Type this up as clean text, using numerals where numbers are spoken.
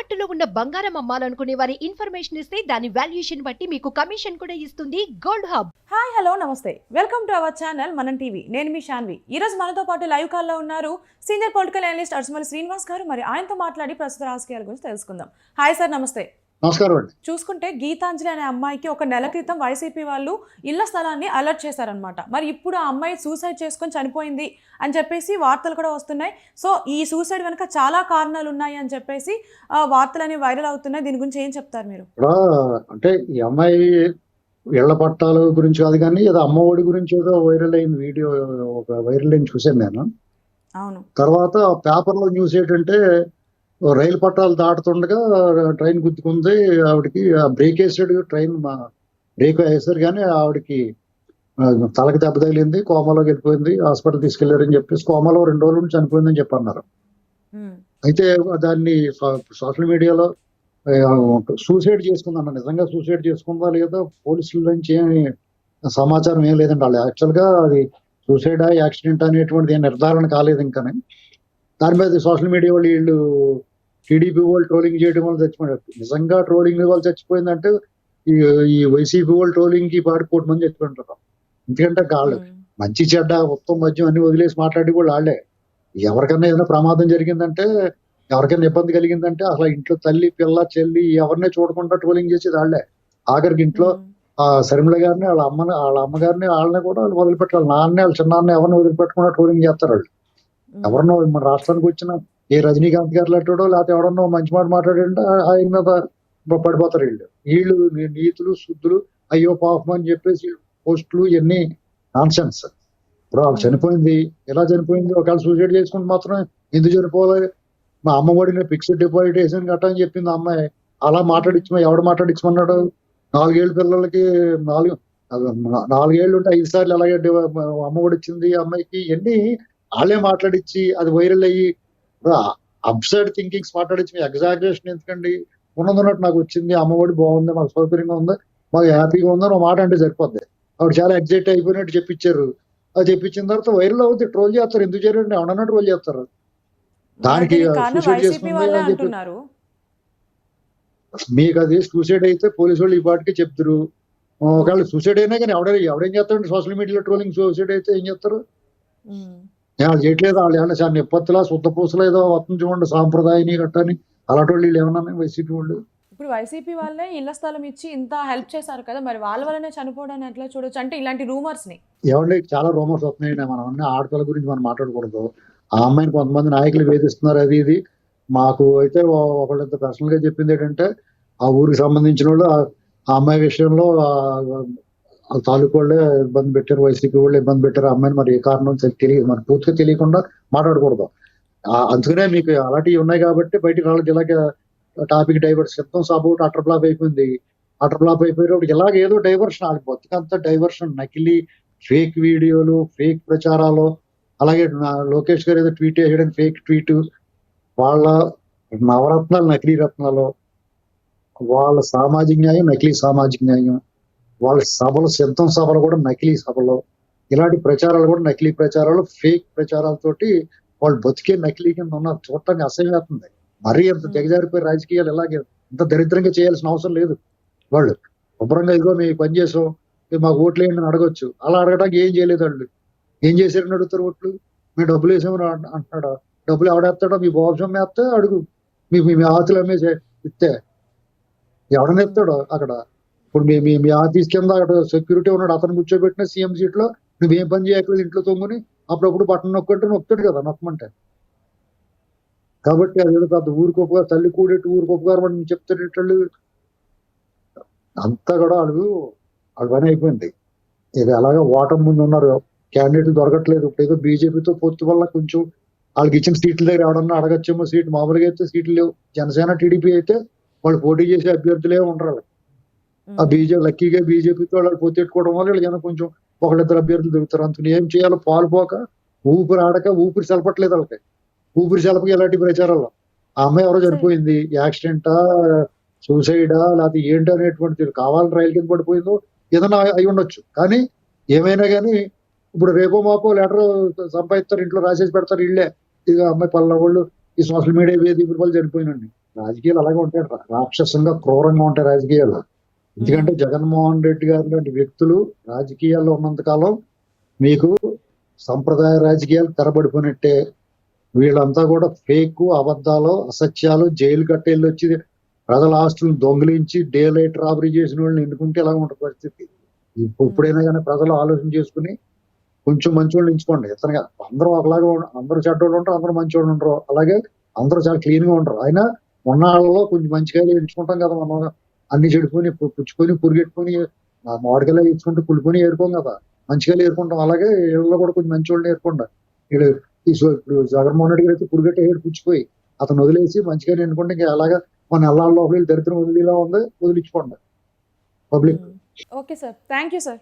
తాకట్టులో ఉన్న బంగారం అమ్మాలనుకునే వారి ఇన్ఫర్మేషన్ ఇస్తే దాని వాల్యుయేషన్ బట్టి మీకు కమిషన్ కూడా ఇస్తుంది గోల్డ్ హబ్. హాయ్ హలో నమస్తే, వెల్కమ్ టు అవర్ ఛానల్ మనం టీవీ. నేను మీ శాన్వి. ఈ రోజు మనతో పాటు లైవ్ కాల్లో ఉన్నారు సీనియర్ పొలిటికల్ అనలిస్ట్ అర్సుమల్లి శ్రీనివాస్ గారు. మరి ఆయనతో మాట్లాడి ప్రస్తుత రాజకీయాల గురించి తెలుసుకుందాం. హాయ్ సార్, నమస్తే. నమస్కారం అండి. చూసుకుంటే గీతాంజలి అనే అమ్మాయికి ఒక నెల క్రితం వైసీపీ వాళ్ళు ఇళ్ల స్థలాన్ని అలర్ట్ చేశారనమాట. మరి ఇప్పుడు ఆ అమ్మాయి సూసైడ్ చేసుకొని చనిపోయింది అని చెప్పేసి వార్తలు కూడా వస్తున్నాయి. సో ఈ సూసైడ్ వెనక చాలా కారణాలు ఉన్నాయి అని చెప్పేసి వార్తలు అనేవి వైరల్ అవుతున్నాయి. దీని గురించి ఏం చెప్తారు మీరు? అంటే ఈ అమ్మాయి ఇళ్ల పట్టాల గురించి కాదు కానీ ఏదో అమ్మఒడి గురించి ఏదో వైరల్ అయిన వీడియో, ఒక వైరల్ అయిన చూసాను నేను. అవును. తర్వాత పేపర్లో న్యూస్ ఏంటంటే రైలు పట్టాలు దాటుతుండగా ట్రైన్ గుద్దుకుంది, ఆవిడకి బ్రేక్ వేసాడు, ట్రైన్ బ్రేక్ వేసారు కానీ ఆవిడకి తలకి దెబ్బ తగిలింది, కోమాలోకి వెళ్ళిపోయింది, హాస్పిటల్ తీసుకెళ్లారని చెప్పేసి కోమాలో 2 రోజుల నుంచి చనిపోయిందని చెప్పి అన్నారు. అయితే దాన్ని సోషల్ మీడియాలో సూసైడ్ చేసుకుందన్న, నిజంగా సూసైడ్ చేసుకుందా లేదా పోలీసుల నుంచి ఏమి సమాచారం ఏం లేదండి. వాళ్ళు యాక్చువల్గా అది సూసైడా యాక్సిడెంట్ అనేటువంటిది నిర్ధారణ కాలేదు ఇంకా. దాని మీద సోషల్ మీడియా వాళ్ళు వీళ్ళు టీడీపీ వాళ్ళు ట్రోలింగ్ చేయడం వల్ల చచ్చిపోయారు. నిజంగా ట్రోలింగ్ వాళ్ళు చచ్చిపోయిందంటే ఈ వైసీపీ వాళ్ళు ట్రోలింగ్ కి 1,00,00,000 మంది చచ్చిపోయింటారు. ఎందుకంటే వాళ్ళు మంచి చెడ్డ ఉత్తమ మధ్యం అన్ని వదిలేసి మాట్లాడి కూడా వాళ్ళే. ఎవరికైనా ఏదైనా ప్రమాదం జరిగిందంటే, ఎవరికైనా ఇబ్బంది కలిగిందంటే అసలు ఇంట్లో తల్లి పిల్ల చెల్లి ఎవరినే చూడకుండా ట్రోలింగ్ చేసేది వాళ్ళే. ఆఖరికి ఇంట్లో శర్మిల గారిని వాళ్ళ అమ్మగారిని వాళ్ళని కూడా వాళ్ళు వదిలిపెట్టాలి. నాన్నే వాళ్ళ చిన్నాన్ని ఎవరిని వదిలిపెట్టకుండా ట్రోలింగ్ చేస్తారు వాళ్ళు. ఎవరన్నా మన రాష్ట్రానికి వచ్చిన ఏ రజనీకాంత్ గారు లాంటివాడో లేకపోతే ఎవరన్నా మంచి మాట మాట్లాడంటే ఆయన మీద పడిపోతారు వీళ్ళు నీతులు శుద్ధులు అయ్యో పాపం అని చెప్పేసి పోస్టులు ఇవన్నీ నాన్సెన్స్. ఇప్పుడు ఆవిడ చనిపోయింది, ఎలా చనిపోయింది? ఒకవేళ సూసైడ్ చేసుకుంటే మాత్రం ఎందుకు చనిపోవాలి? మా అమ్మఒడిని ఫిక్స్డ్ డిపాజిట్ వేసాను గట్ట అని చెప్పింది ఆ అమ్మాయి. అలా ఎవడు మాట్లాడించమన్నాడు? 4 ఏళ్ళ పిల్లలకి 4 ఏళ్ళు ఉంటే 5 సార్లు అలాగే అమ్మఒడి ఇచ్చింది అమ్మాయికి. ఇవన్నీ వాళ్ళే మాట్లాడించి అది వైరల్ అయ్యి అబ్సర్డ్ థింకింగ్స్ మాట్లాడించి ఎగ్జాగరేషన్ ఎందుకండి? ఉన్నదన్నట్టు నాకు వచ్చింది, అమ్మఒడి బాగుంది, మాకు సౌకర్యంగా ఉంది, మాకు హ్యాపీగా ఉందని ఒక మాట అంటే సరిపోద్ది. ఆవిడ చాలా ఎగ్జైట్ అయిపోయినట్టు చెప్పించారు. అది చెప్పించిన తర్వాత వైరల్ అవుతుంది, ట్రోల్ చేస్తారు. ఎందుకు చేయండి? ఎవడన్నా ట్రోల్ చేస్తారు. దానికి సూసైడ్ చేసుకుంది అని చెప్పి మీకు అది సూసైడ్ అయితే పోలీసు వాళ్ళు ఈ పాటికి చెప్తారు. ఒకవేళ సూసైడ్ అయినా కానీ ఎవడేం చేస్తారండి? సోషల్ మీడియాలో ట్రోలింగ్ సూసైడ్ అయితే ఏం చేస్తారు? వాళ్ళు చేయట్లేదు. వాళ్ళు ఏమన్నా చాలా నిప్పత్తులా శుద్ధ పూసలు ఏదో వస్తుంది చూడండి, సాంప్రదాయని గట్టని అలాంటి వాళ్ళు ఏమన్నా వైసీపీ వాళ్ళు. ఇప్పుడు వైసీపీ వాళ్ళే ఇళ్ల స్థలం ఇచ్చి ఇంత హెల్ప్ చేశారు కదా, మరి వాళ్ళ వల్లనే చనిపోవడాన్ని ఎట్లా చూడొచ్చు? అంటే ఇలాంటి రూమర్స్ ని ఏమండి చాలా రూమర్స్ వస్తున్నాయండి. మనం అన్ని ఆడపిల్ల గురించి మనం మాట్లాడకూడదు. ఆ అమ్మాయిని కొంతమంది నాయకులు వేధిస్తున్నారు, అది ఇది. మాకు అయితే ఒకళ్ళంత పర్సనల్ గా చెప్పింది ఏంటంటే, ఆ ఊరికి సంబంధించిన వాళ్ళు ఆ అమ్మాయి విషయంలో తాలూకు వాళ్ళే ఇబ్బంది పెట్టారు, వైసీపీ వాళ్ళు ఇబ్బంది పెట్టారు అమ్మాయిని. మరి ఏ కారణం తెలియదు, మరి పూర్తిగా తెలియకుండా మాట్లాడకూడదు. అందుకనే మీకు అలాంటివి ఉన్నాయి కాబట్టి బయటికి రాళ్ళకి ఇలాగే టాపిక్ డైవర్షన్ చెప్తాం. సపోర్ట్ అటర్ ఫ్లాప్ అయిపోయింది. అటర్ ఫ్లాప్ అయిపోయినప్పుడు ఇలాగ ఏదో డైవర్షన్, వాళ్ళకి బతుకంతా డైవర్షన్, నకిలీ ఫేక్ వీడియోలు, ఫేక్ ప్రచారాలు. అలాగే లోకేష్ గారు ఏదో ట్వీట్ చేయడానికి ఫేక్ ట్వీట్, వాళ్ళ నవరత్నాలు నకిలీ రత్నాలు, వాళ్ళ సామాజిక న్యాయం నకిలీ సామాజిక న్యాయం, వాళ్ళ సభలు సిద్ధం సభలు కూడా నకిలీ సభలు, ఇలాంటి ప్రచారాలు కూడా నకిలీ ప్రచారాలు, ఫేక్ ప్రచారాలతోటి వాళ్ళు బతికే నకిలీ కింద ఉన్నారు. చూడటానికి అసహ్యం అవుతుంది. మరీ ఎంత దిగజారిపోయి రాజకీయాలు ఇలాగే ఇంత దరిద్రంగా చేయాల్సిన అవసరం లేదు. వాళ్ళు శుభ్రంగా ఇదిగో మేము పని చేసాం, మాకు ఓట్లు వేయండి అని అడగొచ్చు. అలా అడగడానికి ఏం చేయలేదు. వాళ్ళు ఏం చేశారని అడుగుతారు? ఓట్లు మేము డబ్బులు వేసామని అంటున్నాడు. డబ్బులు ఎవడేస్తాడో? మీ బాబు వేస్తే అడుగు, మీ ఆతులు అమ్మేసే ఇస్తే ఎవడని ఎత్తాడో అక్కడ. ఇప్పుడు మీ ఆఫీస్ కింద అక్కడ సెక్యూరిటీ ఉన్నాడు, అతను కూర్చోబెట్టిన సీఎం సీట్ లో నువ్వేం పని చేయట్లేదు, ఇంట్లో తొంగుని అప్పుడప్పుడు బట్టన్ నొక్కుంటే నొక్కుతాడు కదా, నొక్కమంటే. కాబట్టి అది పెద్ద ఊరికొప్పుగారు, తల్లి కూడేట్టు ఊరికొప్పుగారు అని చెప్తాడు. అంతా కూడా వాళ్ళు పని అయిపోయింది. ఇది అలాగా ఓటమి ముందు ఉన్నారు, క్యాండిడేట్లు దొరకట్లేదు. ఇప్పుడు ఏదో బీజేపీతో పొత్తు వల్ల కొంచెం వాళ్ళకి ఇచ్చిన సీట్ల దగ్గర ఎవడన్నా అడగచ్చేమో. సీట్ మామూలుగా అయితే సీట్లు లేవు. జనసేన టీడీపీ అయితే వాళ్ళు పోటీ చేసే అభ్యర్థులే ఉండరు. ఆ లక్కీగా బీజేపీతో వాళ్ళు పొత్తెట్టుకోవడం వల్ల వీళ్ళకి కొంచెం ఒకళ్ళిద్దరు అభ్యర్థులు దొరుకుతారు. అందుకని ఏం చేయాలో పాలుపోక, ఊపిరి ఆడక, ఊపిరి సెలపట్లేదు వాళ్ళకి. ఊపిరి సెలపక ఇలాంటి ప్రచారాల్లో ఆ అమ్మాయి ఎవరో చనిపోయింది, యాక్సిడెంటా సూసైడా లేకపోతే ఏంటి అనేటువంటిది కావాలని రైలు కింద పడిపోయిందో ఏదైనా అయి ఉండొచ్చు. కానీ ఏమైనా కానీ ఇప్పుడు రేపో మాపో లెటర్ సంపాదిస్తారు, ఇంట్లో రాసేసి పెడతారు. ఇళ్ళే ఇక అమ్మాయి పల్లె వాళ్ళు ఈ సోషల్ మీడియా వేదికల వల్ల చనిపోయినండి. రాజకీయాలు అలాగే ఉంటాయి, రాక్షసంగా క్రూరంగా ఉంటాయి రాజకీయాలు. ఎందుకంటే జగన్మోహన్ రెడ్డి గారు లాంటి వ్యక్తులు రాజకీయాల్లో ఉన్నంత కాలం మీకు సంప్రదాయ రాజకీయాలు తెరబడిపోయినట్టే. వీళ్ళంతా కూడా ఫేక్, అబద్ధాలు, అసత్యాలు, జైలు కట్టేళ్ళు వచ్చి ప్రజల ఆస్తులను దొంగిలించి డే లైట్ రాబరీ చేసిన వాళ్ళని ఎన్నుకుంటే ఎలా ఉంటుంది పరిస్థితి. ఇప్పుడైనా కానీ ప్రజలు ఆలోచన చేసుకుని కొంచెం మంచి వాళ్ళు ఎంచుకోండి. ఇతను అందరూ ఒకలాగా అందరూ చెడ్డోళ్ళు ఉంటారు, అందరూ మంచి వాళ్ళు ఉంటారు, అలాగే అందరూ చాలా క్లీన్ గా ఉంటారు. అయినా ఉన్న వాళ్ళలో కొంచెం మంచిగా ఎంచుకుంటాం కదా మనం. అన్ని చెడిపోయి పుచ్చుకొని పురిగెట్టుకొని మామిడికాయలు ఇచ్చుకుంటూ కుళ్ళుకొని ఏరుకోం కదా, మంచిగా ఏరుకుంటాం. అలాగే వీళ్ళలో కూడా కొంచెం మంచి వాళ్ళు ఏరుకుంటా. వీళ్ళు ఇప్పుడు జగన్మోహన్ రెడ్డి గారు అయితే పురిగెట్టే ఏడు పుచ్చిపోయి అతను వదిలేసి మంచిగా ఎన్నుకుంటే ఇంకా అలాగా మన నెలల్లో దరిద్రం వదిలేలా ఉంది, వదిలించుకోండి public. Okay sir, thank you sir.